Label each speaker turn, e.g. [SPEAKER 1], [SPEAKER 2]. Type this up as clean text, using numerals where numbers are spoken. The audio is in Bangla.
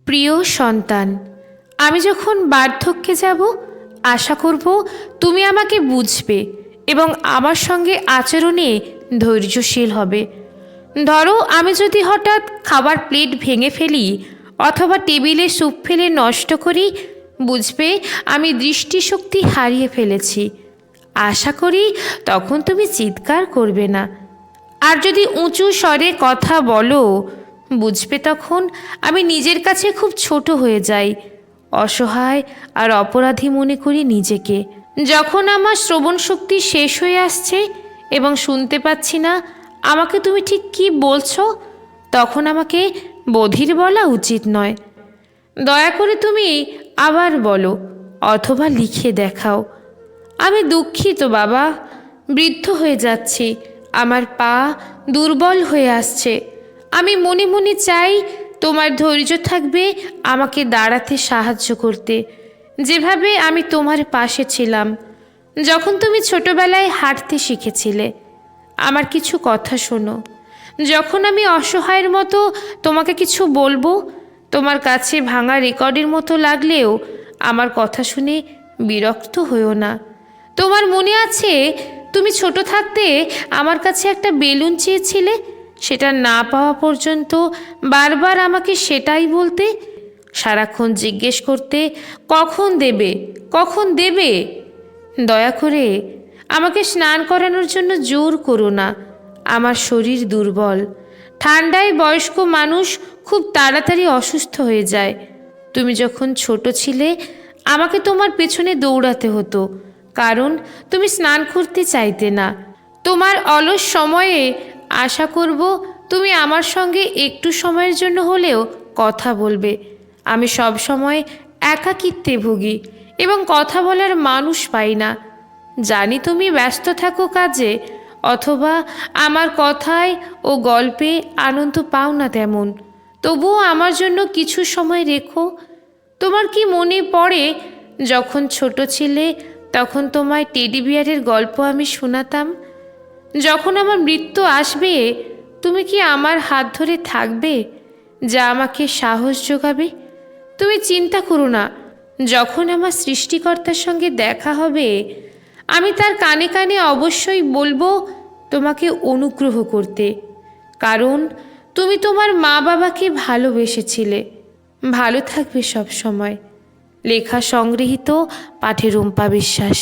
[SPEAKER 1] প্রিয় সন্তান, আমি যখন বার্ধক্যে যাব আশা করব তুমি আমাকে বুঝবে এবং আমার সঙ্গে আচরণে ধৈর্যশীল হবে। ধরো আমি যদি হঠাৎ খাবার প্লেট ভেঙে ফেলি অথবা টেবিলে স্যুপ ফেলে নষ্ট করি, বুঝবে আমি দৃষ্টিশক্তি হারিয়ে ফেলেছি। আশা করি তখন তুমি চিৎকার করবে না। আর যদি উঁচু স্বরে কথা বলো, বুঝবে তখন আমি নিজের কাছে খুব ছোট হয়ে যাই, অসহায় আর অপরাধী মনে করি নিজেকে। যখন আমার শ্রবণ শক্তি শেষ হয়ে আসছে এবং শুনতে পাচ্ছি না আমাকে তুমি ঠিক কী বলছো, তখন আমাকে বধির বলা উচিত নয়। দয়া করে তুমি আবার বলো অথবা লিখে দেখাও। আমি দুঃখিত বাবা, বৃদ্ধ হয়ে যাচ্ছি, আমার পা দুর্বল হয়ে আসছে। আমি মনে মনে চাই তোমার ধৈর্য থাকবে আমাকে দাঁড়াতে সাহায্য করতে, যেভাবে আমি তোমার পাশে ছিলাম যখন তুমি ছোটবেলায় হাঁটতে শিখেছিলে। আমার কিছু কথা শোনো। যখন আমি অসহায়ের মতো তোমাকে কিছু বলবো, তোমার কাছে ভাঙা রেকর্ডের মতো লাগলেও আমার কথা শুনে বিরক্ত হইও না। তোমার মনে আছে তুমি ছোট থাকতে আমার কাছে একটা বেলুন চেয়েছিলে, সেটা না পাওয়া পর্যন্ত বারবার আমাকে সেটাই বলতে, সারাক্ষণ জিজ্ঞেস করতে কখন দেবে, কখন দেবে। দয়া করে আমাকে স্নান করানোর জন্য জোর করো না, আমার শরীর দুর্বল। ঠান্ডায় বয়স্ক মানুষ খুব তাড়াতাড়ি অসুস্থ হয়ে যায়। তুমি যখন ছোট ছিলে আমাকে তোমার পেছনে দৌড়াতে হতো, কারণ তুমি স্নান করতে চাইতে না। তোমার অলস সময়ে আশা করব তুমি আমার সঙ্গে একটু সময়ের জন্য হলেও কথা বলবে। আমি সব সময় একাকিত্বে ভুগি এবং কথা বলার মানুষ পাই না। জানি তুমি ব্যস্ত থাকো কাজে, অথবা আমার কথায় ও গল্পে আনন্দ পাও না তেমন। তবুও আমার জন্য কিছু সময় রেখো। তোমার কি মনে পড়ে যখন ছোট ছিলে তখন তোমায় টেডি বিয়ারের গল্প আমি শোনাতাম? যখন আমার মৃত্যু আসবে তুমি কি আমার হাত ধরে থাকবে, যা আমাকে সাহস যোগাবে? তুমি চিন্তা করো না, যখন আমার সৃষ্টিকর্তার সঙ্গে দেখা হবে আমি তার কানে কানে অবশ্যই বলবো তোমাকে অনুগ্রহ করতে, কারণ তুমি তোমার মা বাবাকে ভালোবেসেছিলে। ভালো থাকবে সব সময়। লেখা সংগৃহীত, পাঠে রুম্পা বিশ্বাস।